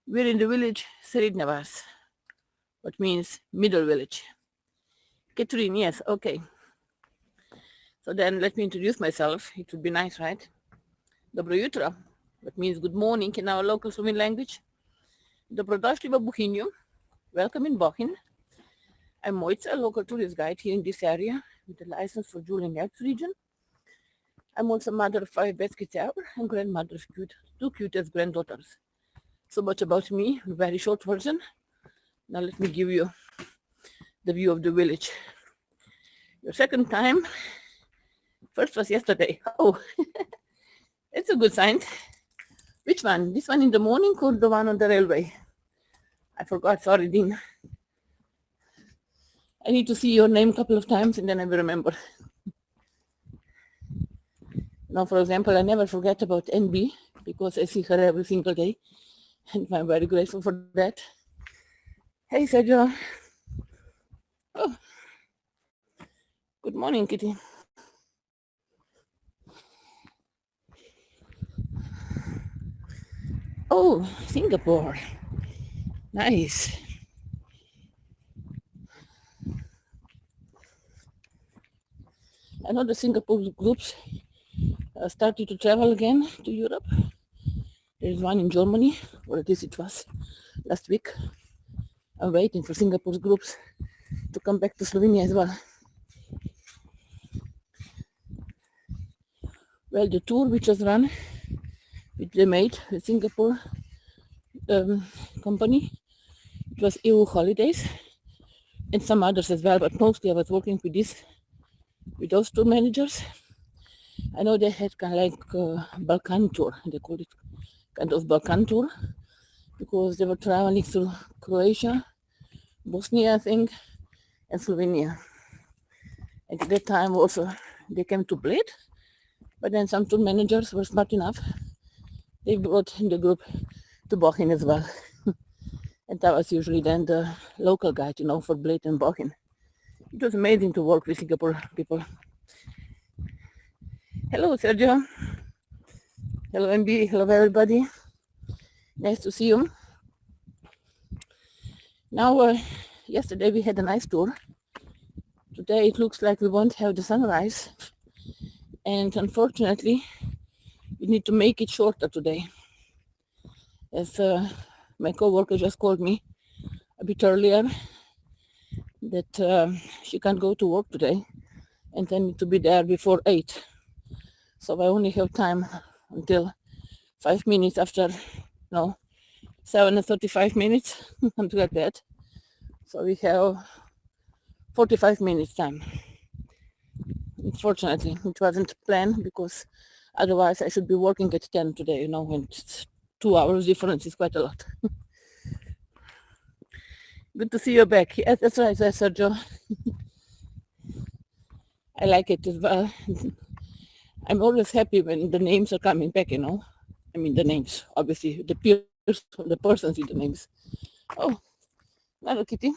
We're in the village Seridnevas, which means middle village. Catherine, yes, okay. So then let me introduce myself. It would be nice, right? Dobro jutro, that means good morning in our local Slovene language. Dobrodošli v Bohinju. Welcome in Bohin. I'm Mojca, a local tourist guide here in this area with a license for Julian Yachts region. I'm also mother of 5 best kids ever and grandmother of two cutest granddaughters. So much about me, a very short version. Now let me give you the view of the village. Your second time, first was yesterday. Oh, it's a good sign. Which one? This one in the morning or the one on the railway? I forgot, sorry, Dean. I need to see your name a couple of times and then I will remember. Now, for example, I never forget about NB because I see her every single day and I'm very grateful for that. Hey, Sergio. Oh, good morning, Kitty. Oh, Singapore. Nice. I know the Singapore groups started to travel again to Europe. There is one in Germany, or at least it was last week. I'm waiting for Singapore's groups to come back to Slovenia as well. Well, the tour which was run, which they made with Singapore company, it was EU holidays and some others as well, but mostly I was working with those tour managers. I know they had kind of like Balkan tour, they called it kind of Balkan tour, because they were traveling through Croatia, Bosnia, I think, and Slovenia. And at that time also they came to Bled, but then some tour managers were smart enough. They brought in the group to Bohin as well. And that was usually then the local guide, for Bled and Bohin. It was amazing to work with Singapore people. Hello, Sergio. Hello, MB. Hello, everybody. Nice to see you. Now, yesterday we had a nice tour. Today it looks like we won't have the sunrise. And unfortunately, we need to make it shorter today. As my co-worker just called me a bit earlier that she can't go to work today and I need to be there before 8. So I only have time until 5 minutes after, 7 and 35 minutes, something like that. So we have 45 minutes time. Unfortunately, it wasn't planned because otherwise I should be working at 10 today, and 2 hours difference is quite a lot. Good to see you back. Yes, that's right, Sergio. I like it as well. I'm always happy when the names are coming back, I mean the names, obviously, the persons with the names. Oh, hello, Kitty.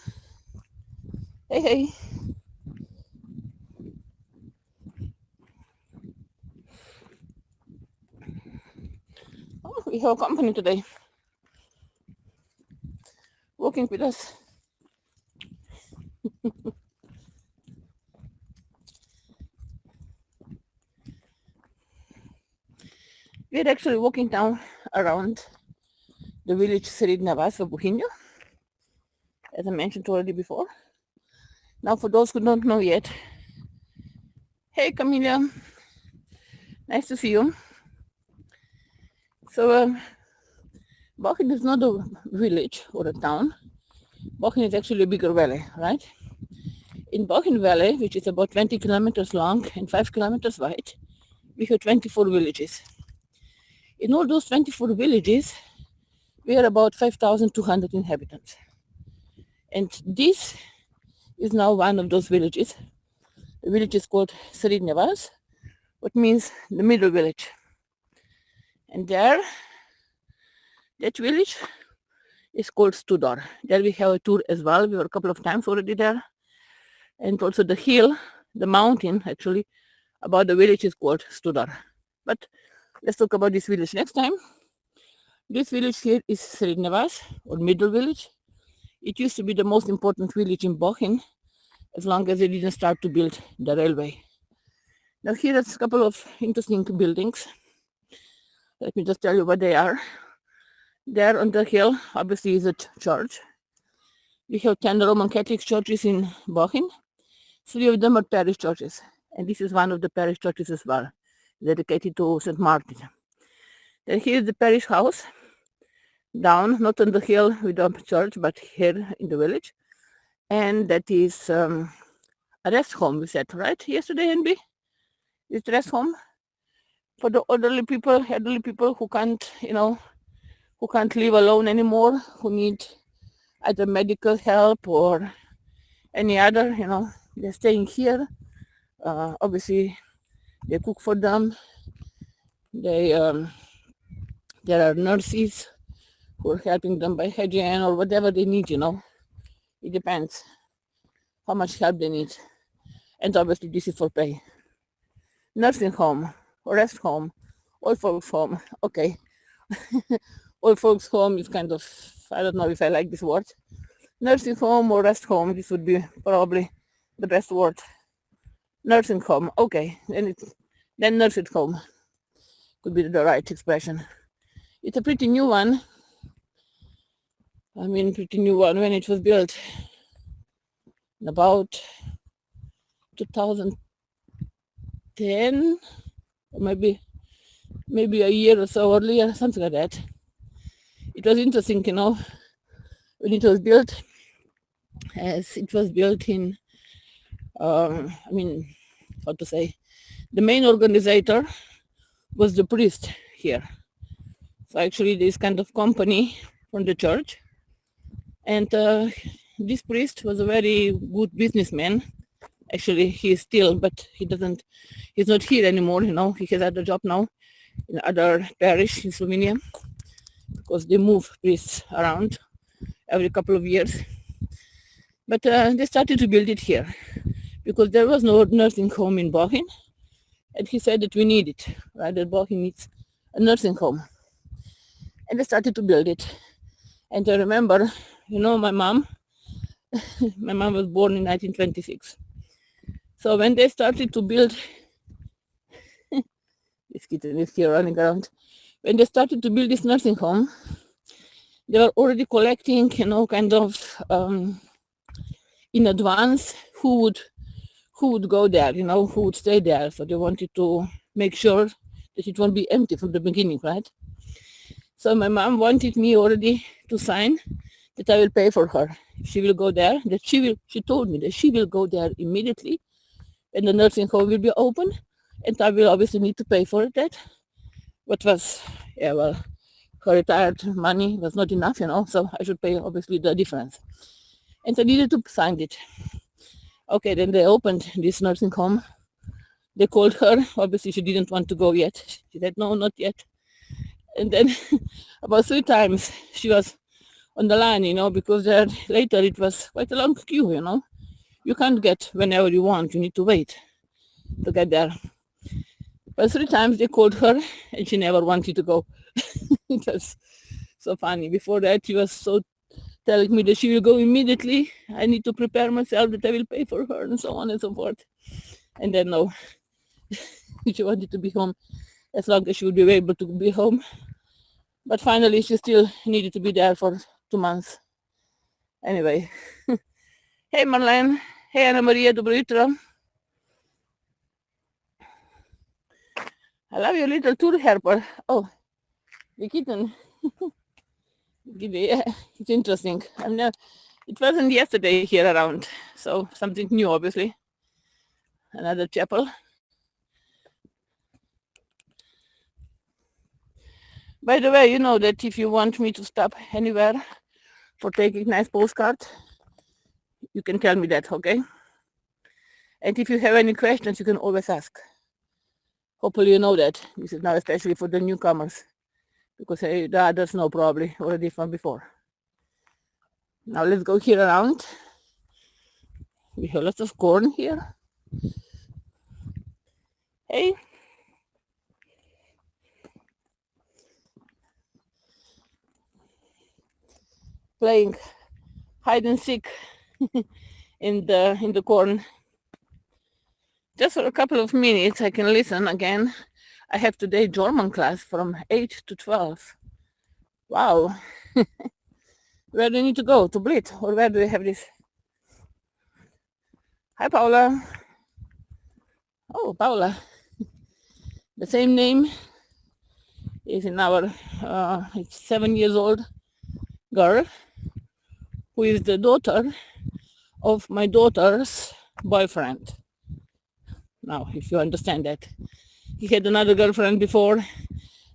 Hey, hey. Oh, we have a company today. Working with us. We're actually walking down around the village Seridnevas of Bohinj, as I mentioned already before. Now, for those who don't know yet, hey, Camilla, nice to see you. So, Bohin is not a village or a town. Bohin is actually a bigger valley, right? In Bohin Valley, which is about 20 kilometers long and 5 kilometers wide, we have 24 villages. In all those 24 villages, we are about 5,200 inhabitants. And this is now one of those villages. The village is called Seridnevas, which means the middle village. And there, that village is called Studor. There we have a tour as well. We were a couple of times already there. And also the hill, the mountain actually, about the village is called Studor. But let's talk about this village next time. This village here is Srednjavas, or middle village. It used to be the most important village in Bohin, as long as they didn't start to build the railway. Now here is a couple of interesting buildings. Let me just tell you what they are. There on the hill, obviously, is a church. We have 10 Roman Catholic churches in Bohin. 3 of them are parish churches. And this is one of the parish churches as well, dedicated to St. Martin. Then here is the parish house, down, not on the hill with the church, but here in the village. And that is a rest home, we said, right? Yesterday, NB? It's rest home for the elderly people who can't, who can't live alone anymore, who need either medical help or any other, they're staying here. Obviously, they cook for them. There are nurses who are helping them by hygiene or whatever they need, It depends how much help they need. And obviously, this is for pay. Nursing home, rest home, old folks home. Okay. Old folks home is kind of, I don't know if I like this word. Nursing home or rest home, this would be probably the best word. Nursing home, okay. Then nursing home could be the right expression. It's a pretty new one. Pretty new one when it was built in about 2010, or maybe a year or so earlier, something like that. It was interesting, when it was built, as it was built in, how to say, the main organizer was the priest here. So actually this kind of company from the church. And this priest was a very good businessman. Actually, he is still, but he's not here anymore, He has other job now in other parish in Slovenia, because they move priests around every couple of years. But they started to build it here because there was no nursing home in Bohin. And he said that we need it, right? That Bohin needs a nursing home. And they started to build it. And I remember, my mom was born in 1926. So when they started to build, this kitten is here running around. When they started to build this nursing home, they were already collecting, kind of in advance who would go there, who would stay there. So they wanted to make sure that it won't be empty from the beginning, right? So my mom wanted me already to sign that I will pay for her. She will go there, she told me that she will go there immediately and the nursing home will be open, and I will obviously need to pay for that. What was, her retired money was not enough, so I should pay obviously the difference. And I needed to sign it. Okay, then they opened this nursing home. They called her. Obviously, she didn't want to go yet. She said, no, not yet. And then about 3 times she was on the line, because later it was quite a long queue, You can't get whenever you want. You need to wait to get there. But 3 times they called her and she never wanted to go. It was so funny. Before that, she was so telling me that she will go immediately. I need to prepare myself, that I will pay for her, and so on and so forth. And then no, she wanted to be home as long as she would be able to be home. But finally, she still needed to be there for 2 months. Anyway. Hey, Marlene. Hey, Anna Maria, dobro jutro. I love your little tour helper. Oh, the kitten. Yeah, it's interesting. It wasn't yesterday here around, so something new, obviously. Another chapel. By the way, you know that if you want me to stop anywhere for taking nice postcard, you can tell me that, okay? And if you have any questions, you can always ask. Hopefully you know that. This is now especially for the newcomers, because the others know probably already from before. Now let's go here around. We have lots of corn here. Hey. playing hide and seek in the corn. Just for a couple of minutes I can listen again. I have today German class from 8 to 12. Wow. Where do you need to go? To Blit? Or where do you have this? Hi, Paula. Oh, Paula. The same name is in our 7 years old girl, who is the daughter of my daughter's boyfriend. Now, if you understand that. He had another girlfriend before,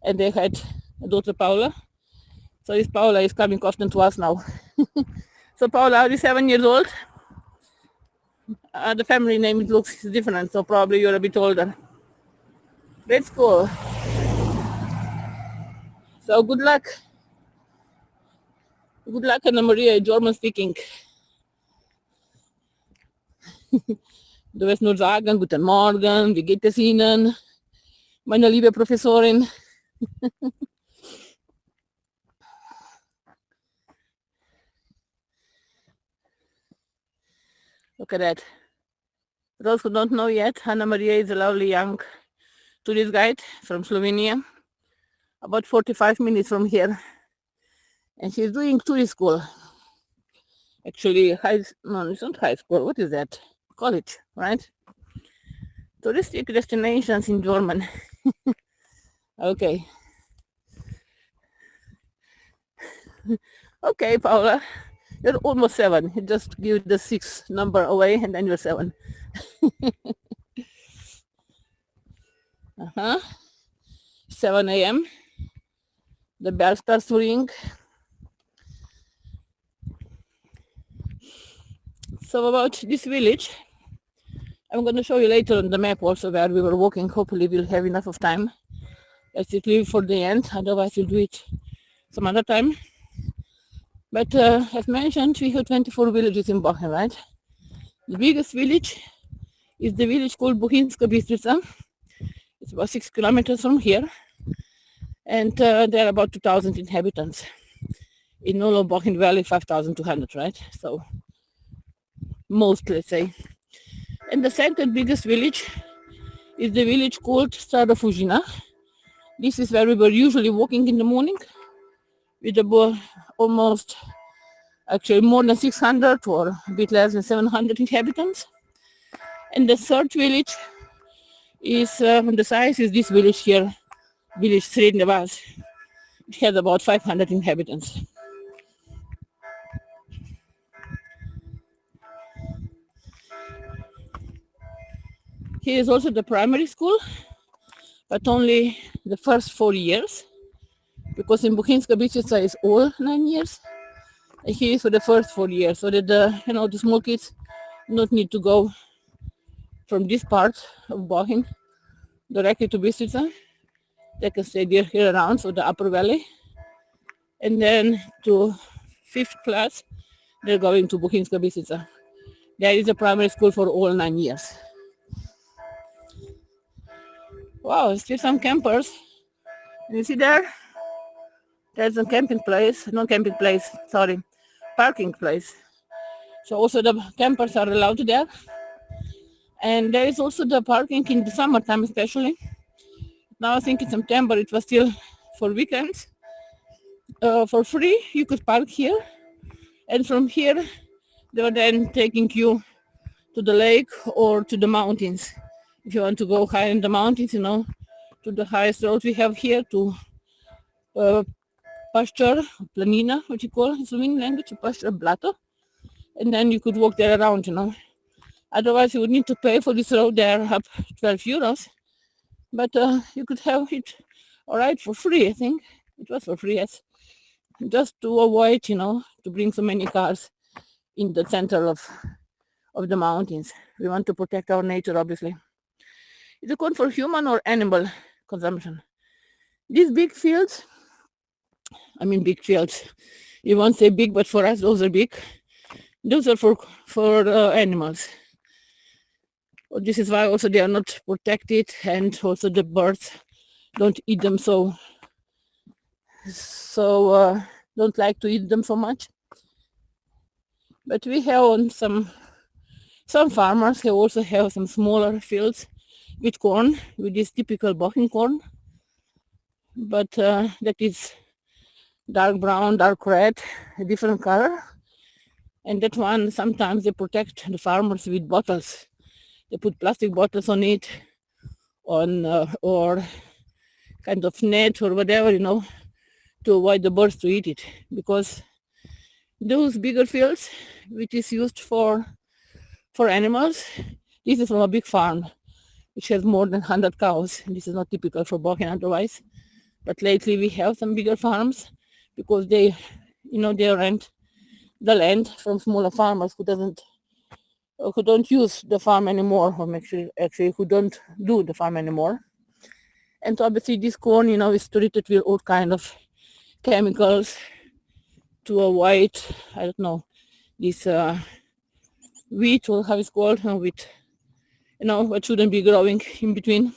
and they had a daughter, Paula. So this Paula is coming often to us now. So Paula, are you 7 years old? The family name looks different, so probably you're a bit older. That's cool. So good luck. Good luck, Anna Maria, German speaking. Du wirst nur sagen, guten Morgen, wie geht es Ihnen, meine liebe Professorin? Look at that. For those who don't know yet, Anna Maria is a lovely young tourist guide from Slovenia, about 45 minutes from here. And she's doing tourist school. Actually, no, it's not high school. What is that? College, right? Touristic destinations in German. Okay. Okay, Paula. You're almost 7. You just give the 6 number away and then you're 7. 7 a.m. The bell starts to ring. So about this village, I'm going to show you later on the map also where we were walking. Hopefully we'll have enough of time. Let's leave for the end, otherwise we'll do it some other time. But as mentioned, we have 24 villages in Bohin, right? The biggest village is the village called Bohinjska Bistrica. It's about 6 kilometers from here. And there are about 2,000 inhabitants. In all of Bohin Valley, 5,200, right? So most, let's say. And the second biggest village is the village called Stara Fužina. This is where we were usually walking in the morning with almost, actually more than 600 or a bit less than 700 inhabitants. And the third village is, the size is this village here, village Srednja. It has about 500 inhabitants. Here is also the primary school, but only the first 4 years, because in Bohinjska Bistrica is all 9 years. And here is for the first 4 years, so that the small kids not need to go from this part of Bohin directly to Bistrica. They can stay here around, so the upper valley. And then to 5th class, they're going to Bohinjska Bistrica. There is a primary school for all 9 years. Wow, still some campers. You see there? There's a camping place, not camping place, sorry, parking place. So also the campers are allowed there. And there is also the parking in the summertime especially. Now I think in September it was still for weekends. For free, you could park here. And from here, they were then taking you to the lake or to the mountains. If you want to go high in the mountains, to the highest road we have here, to pasture, planina, what you call in Slovenian language, pasture, blato. And then you could walk there around, Otherwise, you would need to pay for this road there up 12 euros. But you could have it all right for free, I think. It was for free, yes. Just to avoid, to bring so many cars in the center of the mountains. We want to protect our nature, obviously. Is it good for human or animal consumption? These big fields, you won't say big, but for us, those are big. Those are for animals. This is why also they are not protected, and also the birds don't eat them so don't like to eat them so much. But we have on some farmers who also have some smaller fields with corn, with this typical Bohin corn, but that is dark brown, dark red, a different color. And that one, sometimes they protect the farmers with bottles. They put plastic bottles on it, or kind of net or whatever, to avoid the birds to eat it. Because those bigger fields, which is used for animals, this is from a big farm, which has more than 100 cows. And this is not typical for Bohin otherwise. But lately we have some bigger farms because they rent the land from smaller farmers who don't use the farm anymore, or actually who don't do the farm anymore. And obviously this corn, is treated with all kind of chemicals to avoid, I don't know, this wheat, or how it's called, wheat, what shouldn't be growing in between.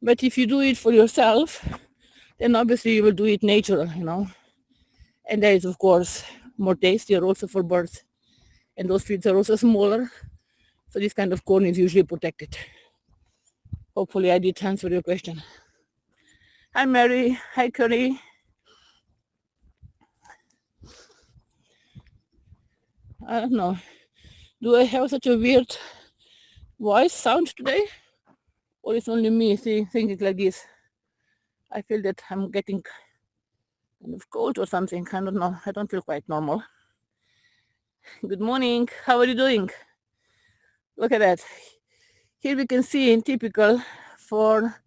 But if you do it for yourself, then obviously you will do it natural, And that is, of course, more tastier also for birds. And those fields are also smaller. So this kind of corn is usually protected. Hopefully I did answer your question. Hi, Mary. Hi, Curry. I don't know. Do I have such a weird voice sound today? Or it's only me thinking like this? I feel that I'm getting kind of cold or something. I don't know. I don't feel quite normal. Good morning. How are you doing? Look at that. Here we can see in typical for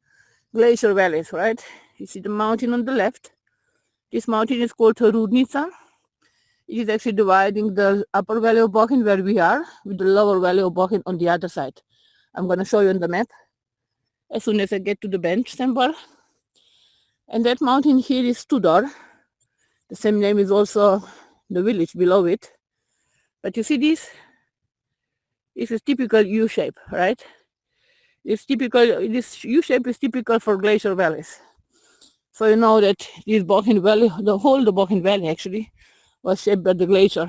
glacier valleys, right? You see the mountain on the left. This mountain is called Rudnica. It is actually dividing the upper valley of Bohin, where we are, with the lower valley of Bohin on the other side. I'm going to show you on the map as soon as I get to the bench symbol. And that mountain here is Tudor. The same name is also the village below it. But you see this? This is typical U-shape, right? This U-shape is typical for glacier valleys. So you know that this Bohin Valley, the Bohin Valley actually, was shaped by the glacier.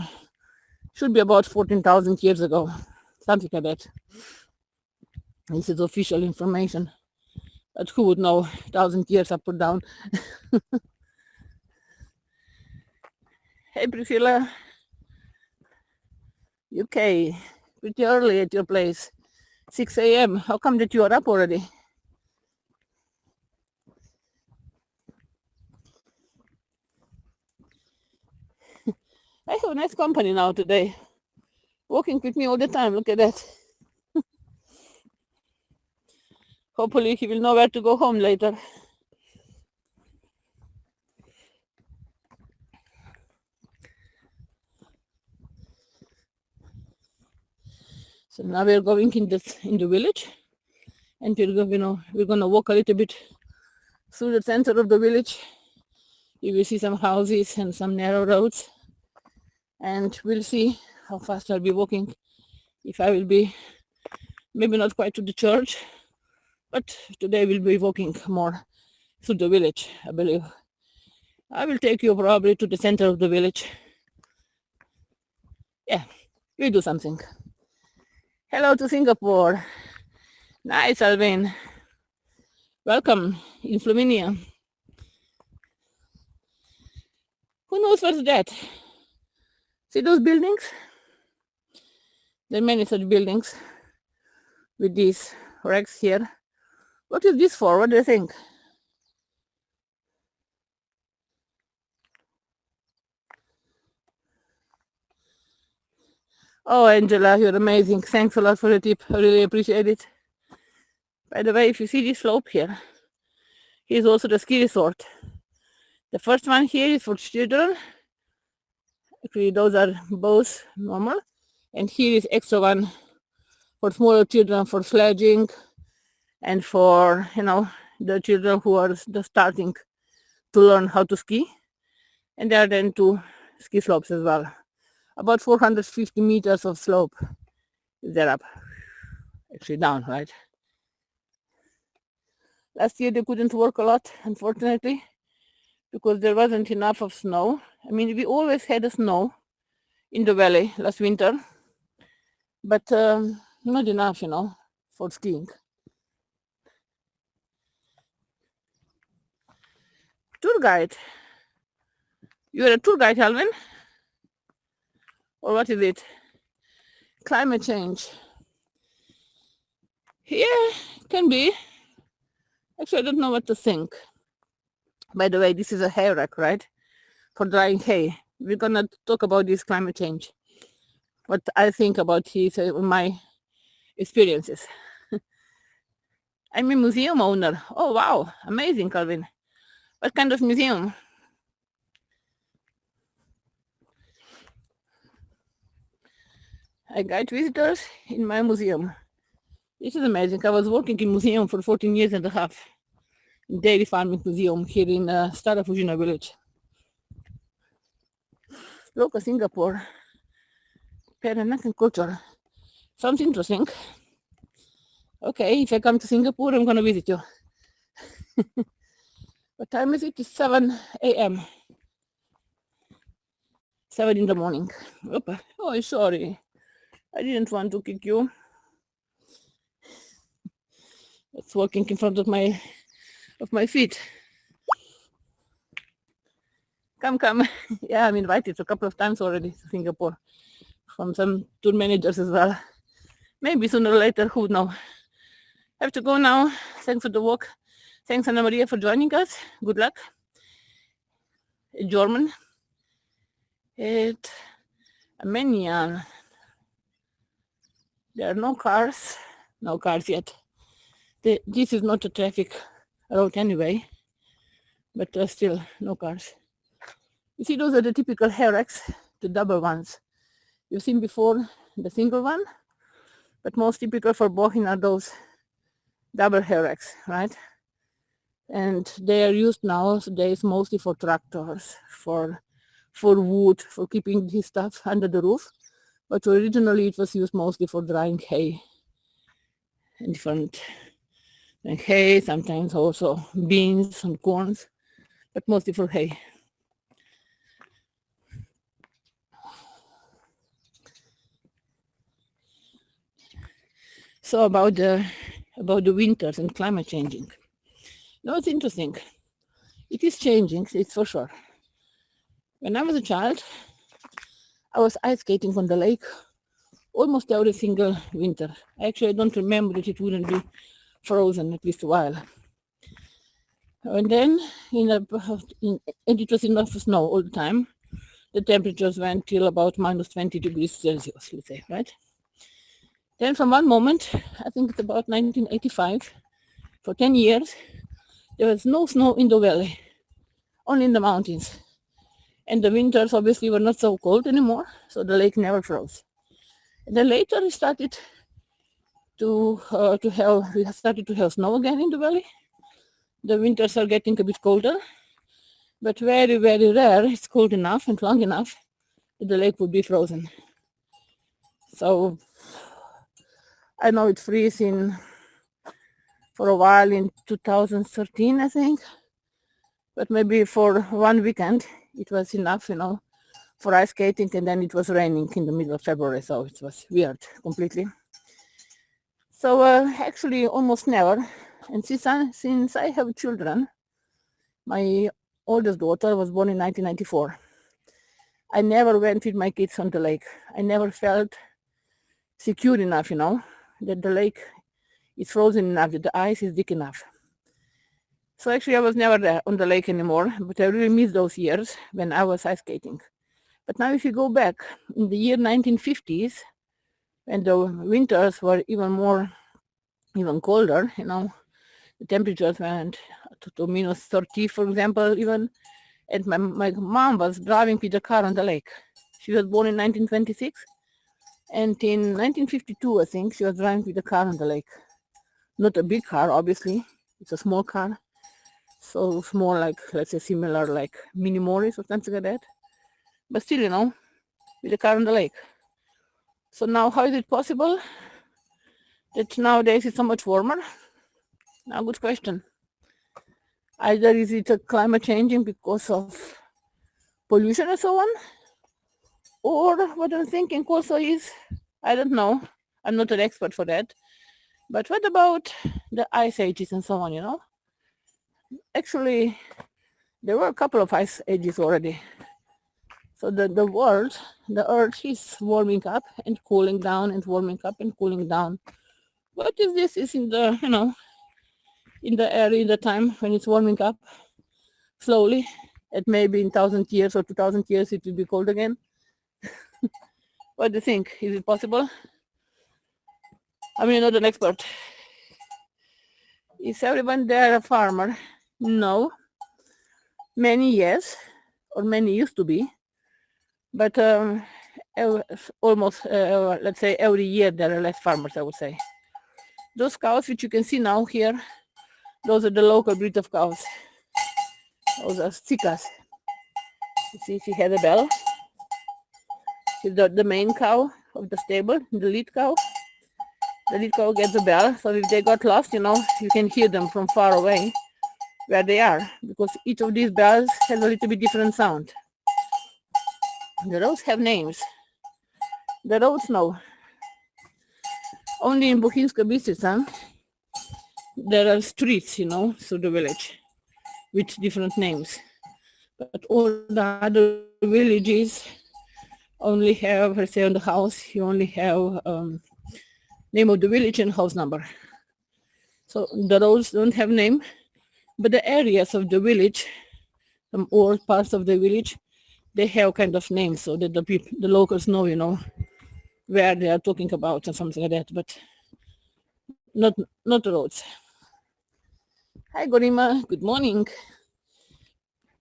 Should be about 14,000 years ago, something like that. This is official information. But who would know 1,000 years up or down? Hey Priscilla, UK, pretty early at your place, 6 a.m. How come that you are up already? I have a nice company now today, walking with me all the time. Look at that. Hopefully he will know where to go home later. So now we're going in the village, and we're gonna walk a little bit through the center of the village. You will see some houses and some narrow roads, and we'll see how fast I'll be walking. If I will be maybe not quite to the church, but today we'll be walking more through the village, I believe. I will take you probably to the center of the village. Yeah, we'll do something. Hello to Singapore. Nice, Alvin. Welcome in Slovenia. Who knows what's that? See those buildings? There are many such buildings with these racks here. What is this for? What do you think? Oh, Angela, you're amazing. Thanks a lot for the tip. I really appreciate it. By the way, if you see this slope here, here's also the ski resort. The first one here is for children. Actually, those are both normal. And here is extra one for smaller children, for sledging, and for, the children who are just starting to learn how to ski. And there are then 2 ski slopes as well. About 450 meters of slope is there up. Actually down, right? Last year they couldn't work a lot, unfortunately, because there wasn't enough of snow. I mean, we always had a snow in the valley last winter, but not enough, for skiing. Tour guide. You're a tour guide, Alvin? Or what is it? Climate change. Yeah, can be. Actually, I don't know what to think. By the way, this is a hay rack, right? For drying hay. We're gonna talk about this climate change. What I think about his, my experiences. I'm a museum owner. Oh, wow. Amazing, Calvin. What kind of museum? I guide visitors in my museum. This is amazing. I was working in museum for 14 years and a half. In dairy farming museum here in Stara Fužina village. Local Singapore. Peranakan culture. Sounds interesting. Okay, if I come to Singapore, I'm going to visit you. What time is it? It's 7 a.m. 7 in the morning. Opa. Oh, sorry. I didn't want to kick you. It's walking in front of my feet. Come. Yeah, I'm invited a couple of times already to Singapore from some tour managers as well. Maybe sooner or later, who knows. Have to go now. Thanks for the walk. Thanks, Anna Maria, for joining us. Good luck. German. Armenian. There are no cars yet. This is not a traffic road anyway, but still no cars. You see, those are the typical hay racks, the double ones. You've seen before the single one, but most typical for Bohin are those double hay racks, right? And they are used nowadays mostly for tractors, for wood, for keeping this stuff under the roof. But originally it was used mostly for drying hay and different hay, sometimes also beans and corns, but mostly for hay. So about the winters and climate changing. No, it's interesting. It is changing, it's for sure. When I was a child, I was ice skating on the lake almost every single winter. Actually, I don't remember that it wouldn't be frozen at least a while. And then, and it was enough snow all the time. The temperatures went till about minus 20 degrees Celsius, let's say, right? Then from one moment, I think it's about 1985, for 10 years, there was no snow in the valley, only in the mountains. And the winters obviously were not so cold anymore, so the lake never froze. And then later we started to have snow again in the valley. The winters are getting a bit colder, but very, very rare it's cold enough and long enough that the lake would be frozen. So I know it freezed for a while in 2013, I think, but maybe for one weekend it was enough, for ice skating, and then it was raining in the middle of February, so it was weird completely. So actually almost never. And since I have children, my oldest daughter was born in 1994. I never went with my kids on the lake. I never felt secure enough, that the lake is frozen enough, that the ice is thick enough. So actually I was never there on the lake anymore, but I really miss those years when I was ice skating. But now if you go back in the year 1950s, when the winters were even colder, the temperatures went to minus 30, for example, even. And my mom was driving with a car on the lake. She was born in 1926. And in 1952, I think, she was driving with a car on the lake. Not a big car, obviously. It's a small car. So small, like, let's say, similar like Mini Morris or something like that. But still, with a car on the lake. So now how is it possible that nowadays it's so much warmer? Now, good question. Either is it a climate changing because of pollution and so on, Or what I'm thinking also is, I don't know, I'm not an expert for that, but what about the ice ages and so on, you know? Actually, there were a couple of ice ages already. So the world, the earth is warming up and cooling down and warming up and cooling down. What if this is in the, you know, in the area, in the time when it's warming up slowly, and maybe in 1,000 years or 2,000 years it will be cold again? What do you think? Is it possible? I mean, not an expert. Is everyone there a farmer? No. Many, yes, or many used to be. But almost, let's say, every year there are less farmers, I would say. Those cows which you can see now here, those are the local breed of cows. Those are Stikas. You see, she had a bell. She's the main cow of the stable, the lead cow. The lead cow gets a bell, so if they got lost, you know, you can hear them from far away where they are, because each of these bells has a little bit different sound. The roads have names. The roads, no. Only in Bohinjska Bistrica there are streets, you know, through the village with different names. But all the other villages only have, let's say, on the house, you only have name of the village and house number. So the roads don't have name, but the areas of the village, some old parts of the village, they have kind of names so that the people, the locals know, you know, where they are talking about or something like that, but not the roads. Hi Gorima, good morning.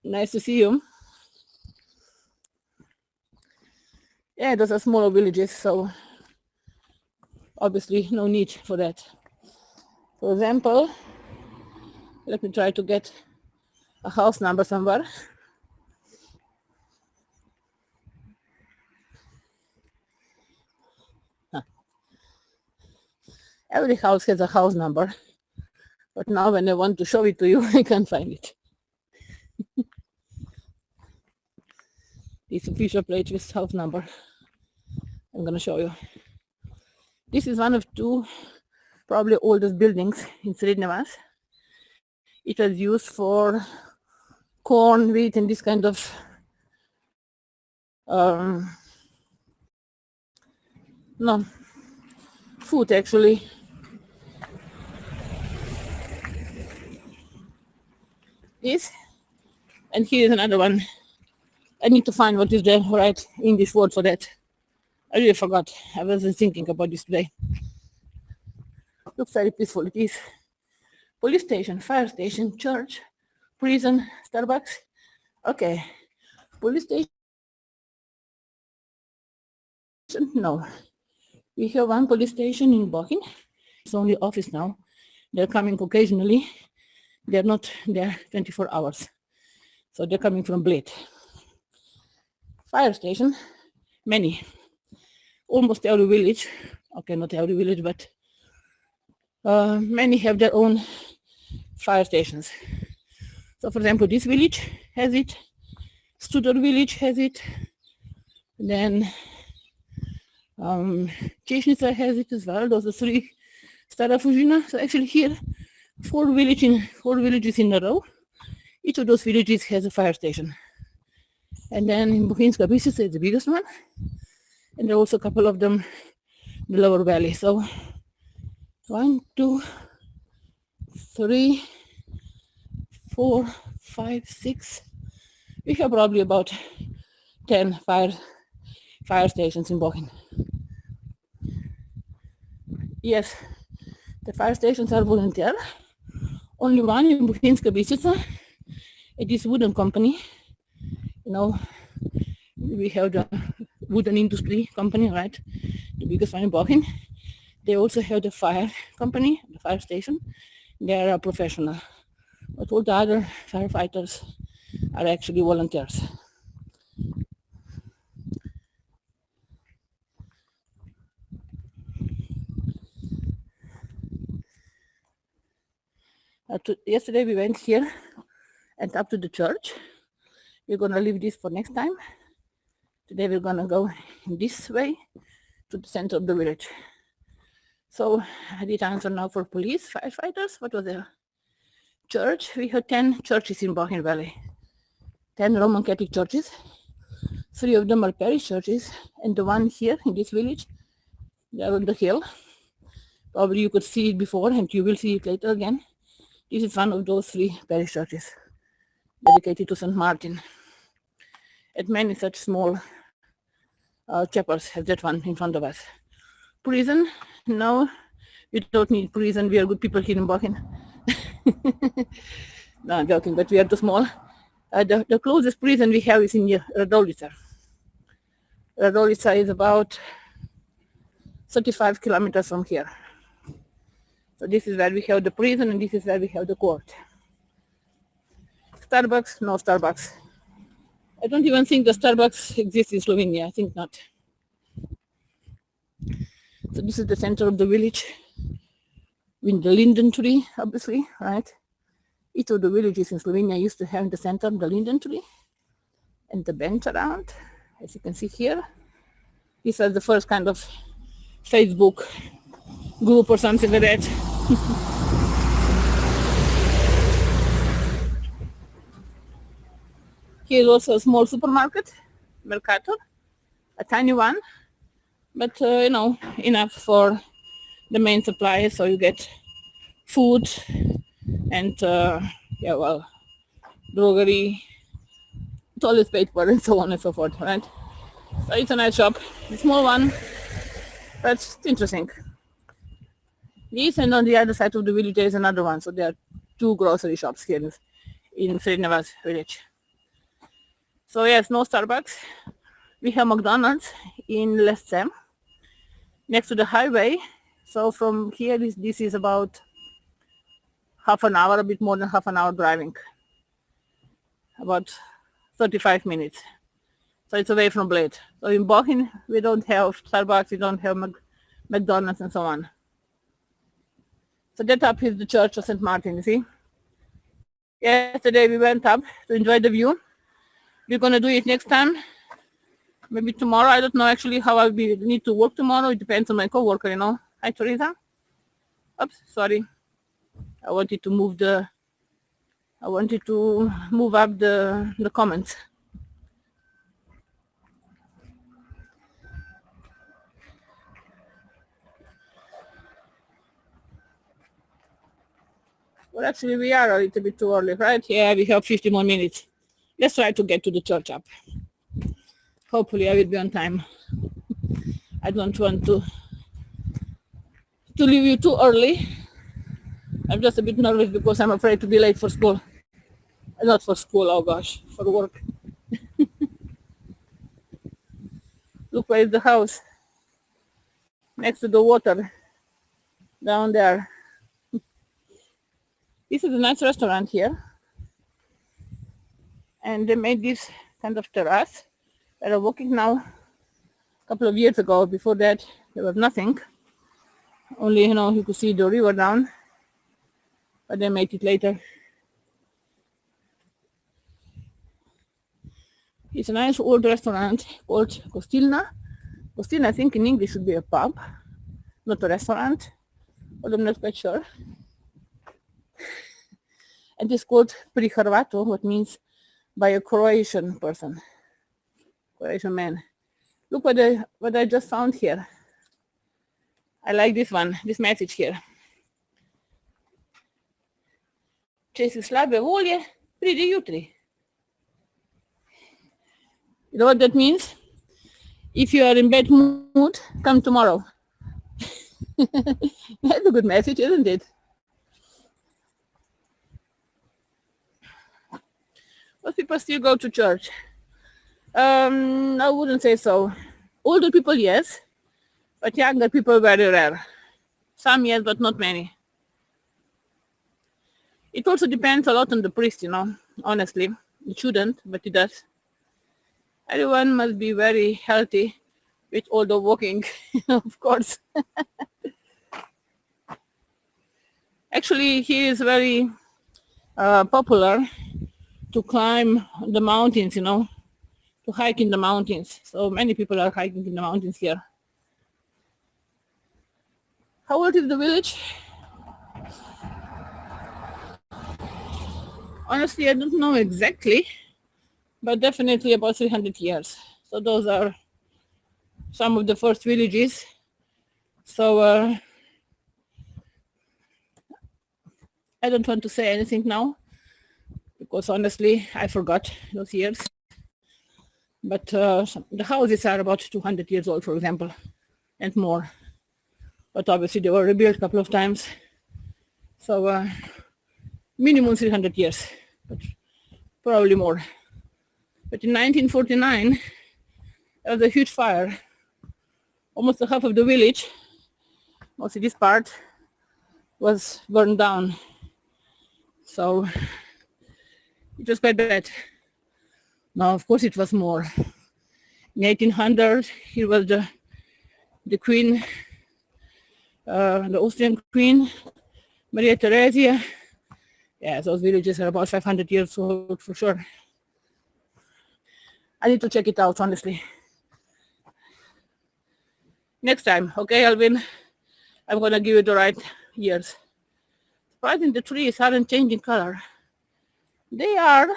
Nice to see you. Yeah, those are smaller villages, so obviously no need for that. For example, let me try to get a house number somewhere. Every house has a house number, but now when I want to show it to you, I can't find it. This official plate with house number. I'm gonna show you. This is one of two probably oldest buildings in Srednja. It was used for corn, wheat, and this kind of food actually. This, and here is another one. I need to find what is the right English word for that. I really forgot. I wasn't thinking about this today. Looks very peaceful. It is police station, fire station, church, prison, Starbucks. Okay, police station. No, we have one police station in Bohin. It's only office now. They're coming occasionally. They're not there 24 hours. So they're coming from Bled. Fire station, many. Almost every village, okay, not every village, but many have their own fire stations. So for example, this village has it, Studor village has it, then Češnica has it as well. Those are three, Stara, Fužina. So actually here, four villages in a row. Each of those villages has a fire station. And then in Bohinjska Bistrica is the biggest one. And there are also a couple of them in the lower valley. So 1, 2, 3, 4, 5, 6. We have probably about 10 fire stations in Bohin. Yes, the fire stations are volunteer. Only one in Bohinjska Bistrica. It is wooden company. You know, we have the wooden industry company, right? The biggest one in Bohin. They also have the fire company, the fire station. They are professional. But all the other firefighters are actually volunteers. Yesterday we went here and up to the church. We're gonna leave this for next time. Today we're gonna go this way to the center of the village. So I did answer now for police, firefighters. What was the church? We have 10 churches in Bohin Valley. 10 Roman Catholic churches. 3 of them are parish churches, and the one here in this village, they are on the hill. Probably you could see it before, and you will see it later again. This is one of those 3 parish churches dedicated to St. Martin. And many such small chapels have that one in front of us. Prison? No, we don't need prison. We are good people here in Bohin. No, I'm joking, but we are too small. The closest prison we have is in Radolica. Radolica is about 35 kilometers from here. So this is where we have the prison, and this is where we have the court. Starbucks? No Starbucks. I don't even think the Starbucks exists in Slovenia. I think not. So this is the center of the village with the linden tree, obviously, right? Each of the villages in Slovenia used to have in the center the linden tree and the bench around, as you can see here. This was the first kind of Facebook group or something like that. Here is also a small supermarket, Mercator, a tiny one, but enough for the main supplies, so you get food and druggery, toilet paper, and so on and so forth, right? So it's a nice shop, a small one, but it's interesting. This, and on the other side of the village there is another one, so there are 2 grocery shops here in Srednjevac village. So yes, no Starbucks. We have McDonald's in Lesce, next to the highway. So from here, this is about half an hour, a bit more than half an hour driving. About 35 minutes. So it's away from Bled. So in Bohin, we don't have Starbucks, we don't have McDonald's and so on. So that up is the church of St. Martin, you see. Yesterday we went up to enjoy the view. We're going to do it next time. Maybe tomorrow. I don't know actually how I need to work tomorrow. It depends on my coworker, you know. Hi, Teresa. Oops, sorry. I wanted to move up the comments. Well, actually, we are a little bit too early, right? Yeah, we have 50 more minutes. Let's try to get to the church up. Hopefully, I will be on time. I don't want to leave you too early. I'm just a bit nervous because I'm afraid to be late for school. Not for school, oh gosh, for work. Look, where is the house? Next to the water. Down there. This is a nice restaurant here. And they made this kind of terrace where I'm walking now. A couple of years ago, before that, there was nothing. Only, you could see the river down. But they made it later. It's a nice old restaurant called Kostilna. Kostilna, I think in English should be a pub, not a restaurant, but I'm not quite sure. And it's called Pri Hrvatu, what means by a Croatian person, Croatian man. Look what I just found here. I like this one, this message here. Če si slabe volje, pridi jutri. You know what that means? If you are in bad mood, come tomorrow. That's a good message, isn't it? Most people still go to church. I wouldn't say so. Older people, yes, but younger people, very rare. Some, yes, but not many. It also depends a lot on the priest, honestly. It shouldn't, but it does. Everyone must be very healthy with all the walking, of course. Actually, he is very popular to climb the mountains, to hike in the mountains. So many people are hiking in the mountains here. How old is the village? Honestly, I don't know exactly, but definitely about 300 years. So those are some of the first villages. So I don't want to say anything now, because honestly, I forgot those years. But the houses are about 200 years old, for example, and more. But obviously they were rebuilt a couple of times. So minimum 300 years, but probably more. But in 1949, there was a huge fire. Almost half of the village, mostly this part, was burned down. So it was quite bad. Now, of course, it was more. In 1800, here was the queen, the Austrian queen, Maria Theresia. Yeah, those villages are about 500 years old for sure. I need to check it out, honestly. Next time, okay, Alvin? I'm going to give you the right years. Surprising, the trees aren't changing color. They are,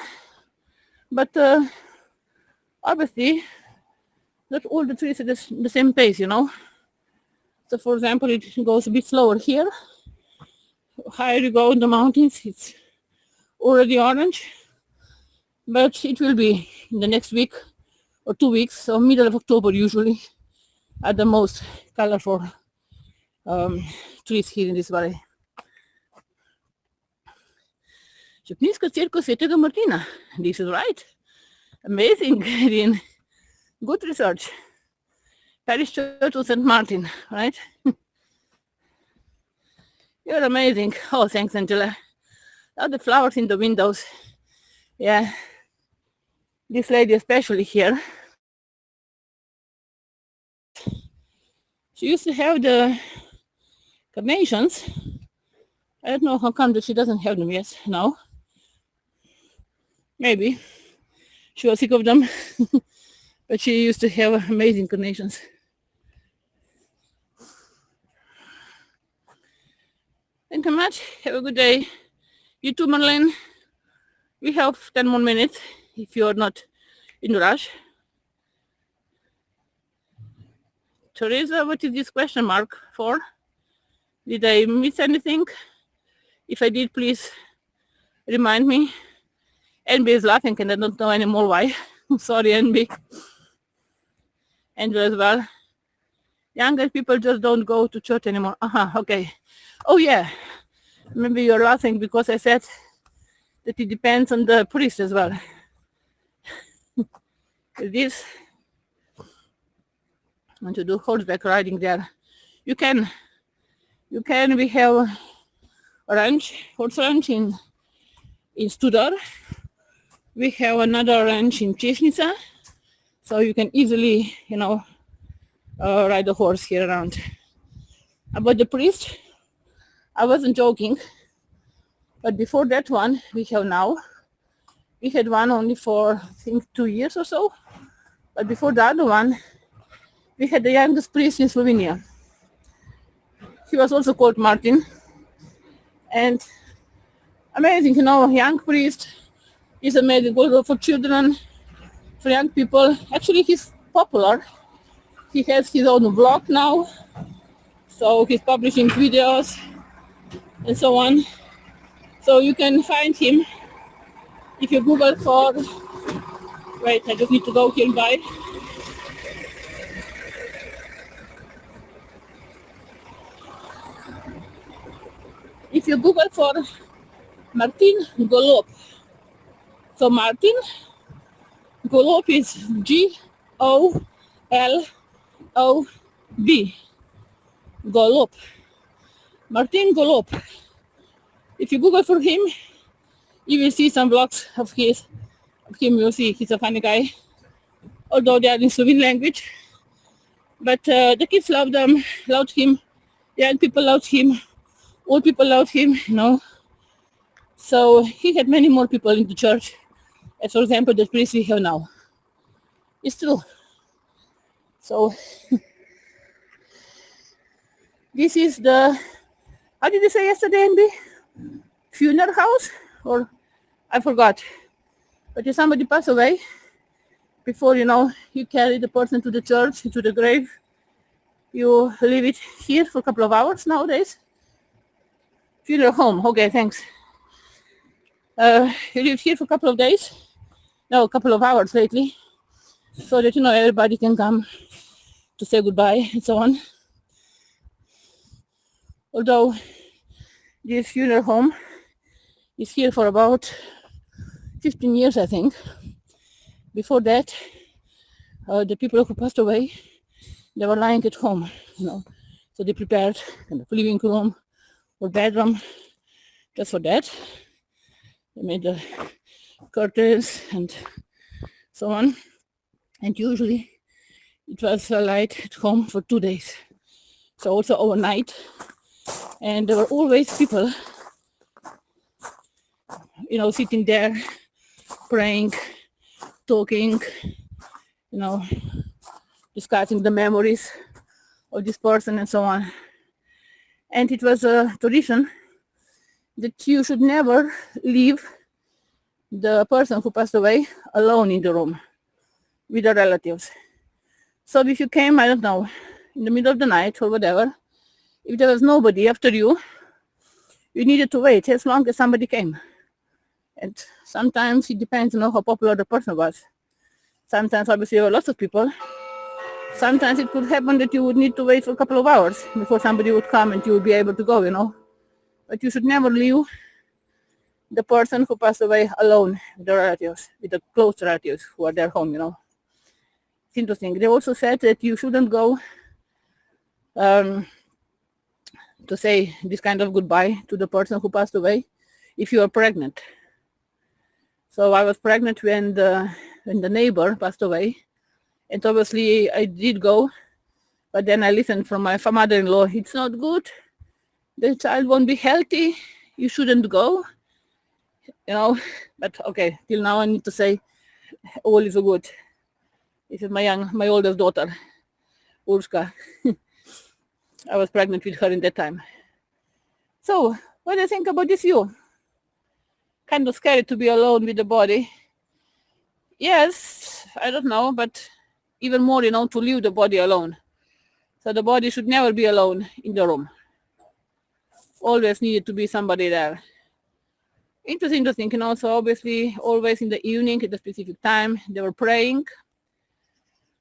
but obviously, not all the trees are the same pace, you know. So, for example, it goes a bit slower here. Higher you go in the mountains, it's already orange. But it will be in the next week or 2 weeks, so middle of October usually, are the most colorful trees here in this valley. Župnijska cerkev Svetega Martina. This is right. Amazing, Irene. Good research. Parish Church of St. Martin, right? You're amazing. Oh, thanks, Angela. Oh, the flowers in the windows. Yeah. This lady especially here. She used to have the carnations. I don't know how come that she doesn't have them yet now. Maybe she was sick of them, but she used to have amazing carnations. Thank you much. Have a good day. You too, Marlene. We have 10 more minutes if you're not in a rush. Teresa, what is this question mark for? Did I miss anything? If I did, please remind me. NB is laughing and I don't know anymore why. Sorry, NB. Andrew as well. Younger people just don't go to church anymore. Okay. Oh yeah. Maybe you're laughing because I said that it depends on the priest as well. This, I want to do horseback riding there. You can. We have a ranch, horse ranch in Studar. We have another ranch in Češnica, so you can easily, ride a horse here around. About the priest, I wasn't joking, but before that one we have now. We had one only for, I think, 2 years or so, but before the other one, we had the youngest priest in Slovenia. He was also called Martin, and amazing, young priest. He's amazing also for children, for young people. Actually, he's popular. He has his own blog now, so he's publishing videos and so on. So you can find him if you Google for, wait, I just need to go here and buy. If you Google for Martin Golob, so Martin Golob is Golob. Golob. Martin Golob. If you Google for him, you will see some vlogs of him. You'll see he's a funny guy, although they are in Slovene language. But the kids loved him, young people loved him, old people loved him, So he had many more people in the church, as for example, the priest we have now. It's true. So this is the, how did you say yesterday, NB? Funeral house? Or I forgot. But if somebody passed away, before, you carry the person to the church, to the grave, you leave it here for a couple of hours nowadays. Funeral home, okay, thanks. You leave here for a couple of days, no, a couple of hours lately, so that, everybody can come to say goodbye and so on. Although this funeral home is here for about 15 years, I think. Before that, the people who passed away, they were lying at home, so they prepared kind of living room or bedroom just for that. They made the curtains and so on, and usually it was light at home for 2 days, so also overnight. And there were always people, sitting there, praying, talking, discussing the memories of this person and so on. And it was a tradition that you should never leave the person who passed away alone in the room with the relatives. So if you came, I don't know, in the middle of the night or whatever, if there was nobody after you, you needed to wait as long as somebody came. And sometimes it depends, how popular the person was. Sometimes obviously there were lots of people. Sometimes it could happen that you would need to wait for a couple of hours before somebody would come and you would be able to go, But you should never leave the person who passed away alone with the relatives, with the close relatives who are their home, It's interesting. They also said that you shouldn't go to say this kind of goodbye to the person who passed away if you are pregnant. So I was pregnant when the neighbor passed away, and obviously I did go, but then I listened from my mother-in-law, it's not good, the child won't be healthy, you shouldn't go, but okay, till now I need to say all is good. This is my oldest daughter, Urshka. I was pregnant with her in that time. So what do you think about this view? Kind of scary to be alone with the body. Yes, I don't know, but even more, to leave the body alone. So the body should never be alone in the room. Always needed to be somebody there. Interesting, so obviously always in the evening at a specific time, they were praying.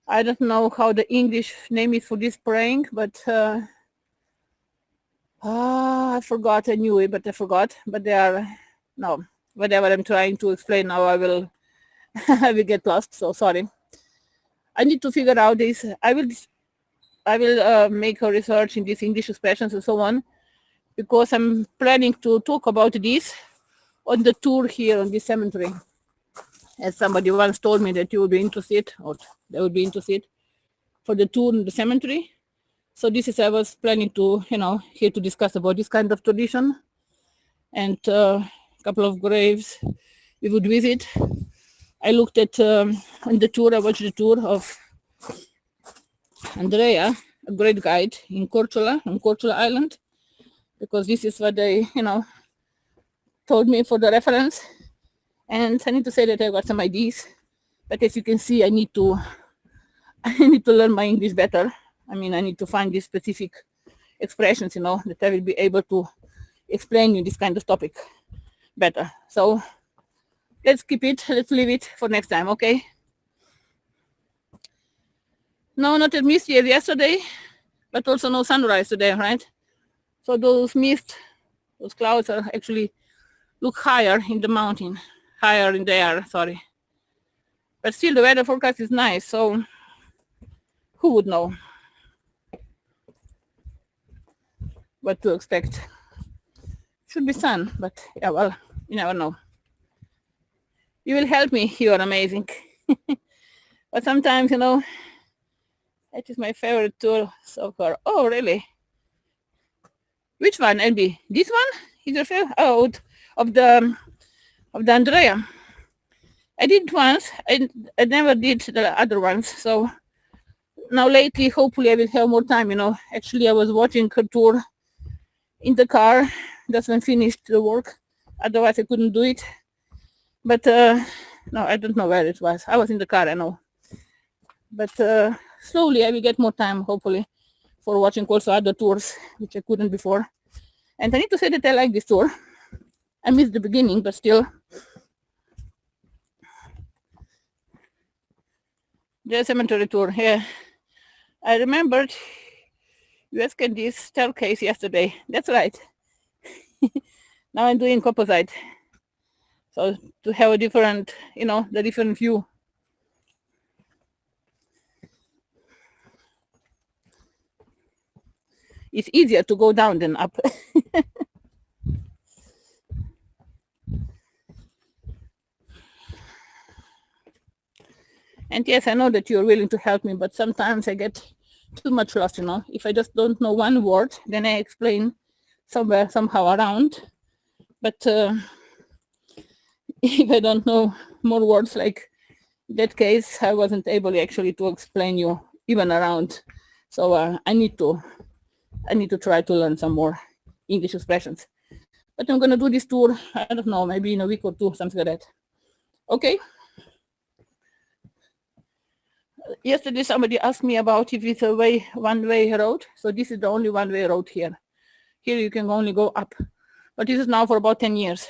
I don't know how the English name is for this praying, but I forgot, I knew it, but I forgot. But they are, no, whatever I'm trying to explain now, I will get lost, so sorry. I need to figure out this. I will make a research in these English expressions and so on, because I'm planning to talk about this on the tour here on this cemetery. As somebody once told me that you would be interested, or they would be interested for the tour in the cemetery. So this is, I was planning to, here to discuss about this kind of tradition, and a couple of graves we would visit. I looked at, on the tour, I watched the tour of Andrea, a great guide in Korčula, on Korčula Island, because this is what they, told me for the reference. And I need to say that I got some ideas, but as you can see, I need to learn my English better. I need to find these specific expressions, that I will be able to explain you this kind of topic better. So let's leave it for next time, okay? No, not a mist here yesterday, but also no sunrise today, right? So those mist, those clouds are actually look higher in the mountain, higher in the air, sorry. But still the weather forecast is nice, so who would know what to expect? Should be sun, but yeah, well, you never know. You will help me, you are amazing. But sometimes, that is my favorite tour so far. Oh, really? Which one, LB? This one is your favorite? Oh, of the Andrea. I did it once. I never did the other ones. So now lately, hopefully I will have more time, Actually, I was watching her tour in the car just when finished the work. Otherwise, I couldn't do it. But no, I don't know where it was. I was in the car, I know. But slowly I will get more time, hopefully, for watching also other tours, which I couldn't before. And I need to say that I like this tour. I missed the beginning, but still. The cemetery tour, yeah. I remembered you asked this staircase yesterday. That's right. Now I'm doing composite. So to have a different, the different view. It's easier to go down than up. And yes, I know that you're willing to help me, but sometimes I get too much lost, If I just don't know one word, then I explain somewhere, somehow around. But if I don't know more words, like in that case, I wasn't able actually to explain you even around. So I need to try to learn some more English expressions. But I'm going to do this tour, I don't know, maybe in a week or two, something like that. Okay? Yesterday somebody asked me about if it's a one-way road. So this is the only one-way road here. Here you can only go up. But this is now for about 10 years.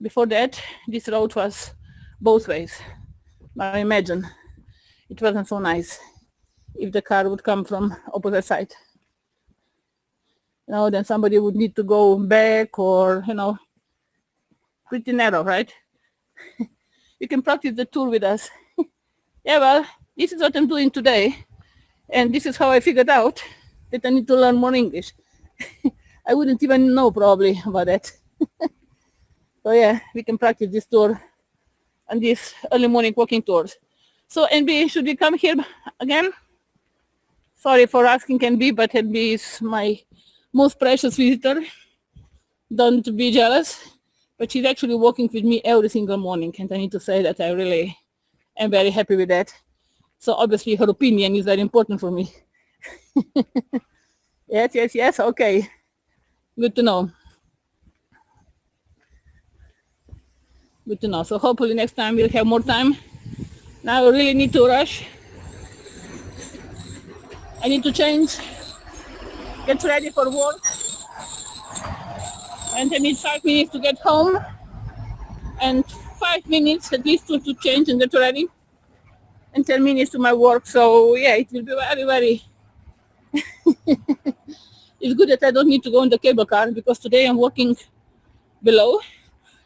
Before that, this road was both ways. Now imagine, it wasn't so nice if the car would come from opposite side. Then somebody would need to go back or, pretty narrow, right? You can practice the tour with us. Yeah, well, this is what I'm doing today. And this is how I figured out that I need to learn more English. I wouldn't even know probably about that. So yeah, we can practice this tour and these early morning walking tours. So NB, should we come here again? Sorry for asking NB, but NB is my most precious visitor. Don't be jealous. But she's actually walking with me every single morning. And I need to say that I really am very happy with that. So obviously her opinion is very important for me. Yes. Okay. Good to know. Good to know. So hopefully next time we'll have more time. Now I really need to rush. I need to change, get ready for work. And I need 5 minutes to get home. And 5 minutes at least to change and get ready. And 10 minutes to my work. So yeah, it will be very, very... It's good that I don't need to go in the cable car because today I'm working below.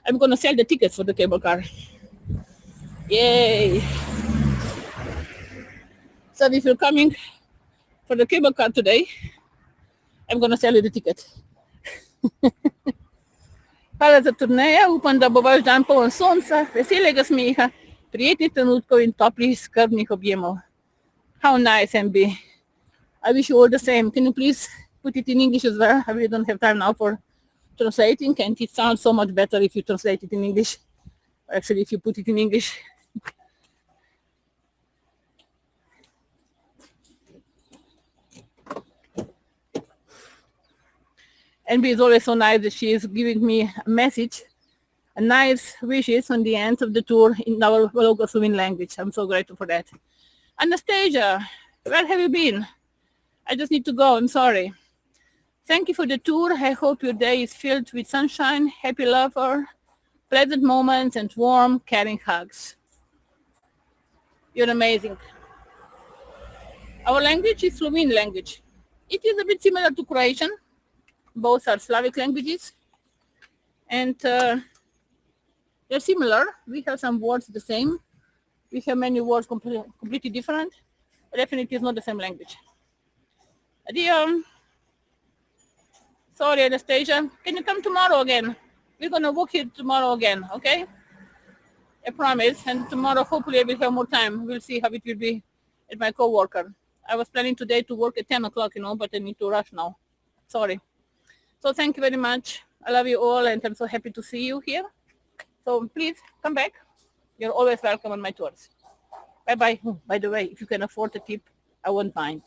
I'm going to sell the tickets for the cable car. Yay. So if you're coming for the cable car today, I'm going to sell you the ticket. Hvala za turnejo, upam, da bo vaš dan poln sonca, veselega smeha, prijetnih trenutkov in toplih skrbnih objemov. How nice, MB. I wish you all the same. Can you please put it in English as well? I really don't have time now for translating, and it sounds so much better if you translate it in English. Actually, if you put it in English. NB is always so nice that she is giving me a message, a nice wishes on the end of the tour in our local Slovene language. I'm so grateful for that. Anastasia, where have you been? I just need to go, I'm sorry. Thank you for the tour. I hope your day is filled with sunshine, happy laughter, pleasant moments, and warm, caring hugs. You're amazing. Our language is Slovene language. It is a bit similar to Croatian. Both are Slavic languages. And they're similar. We have some words the same. We have many words completely different. But definitely it's not the same language. Adieu. Sorry, Anastasia. Can you come tomorrow again? We're going to walk here tomorrow again, okay? I promise. And tomorrow, hopefully, I will have more time. We'll see how it will be at my co-worker. I was planning today to work at 10 o'clock, but I need to rush now. Sorry. So thank you very much. I love you all, and I'm so happy to see you here. So please come back. You're always welcome on my tours. Bye bye. By the way, if you can afford a tip, I won't mind.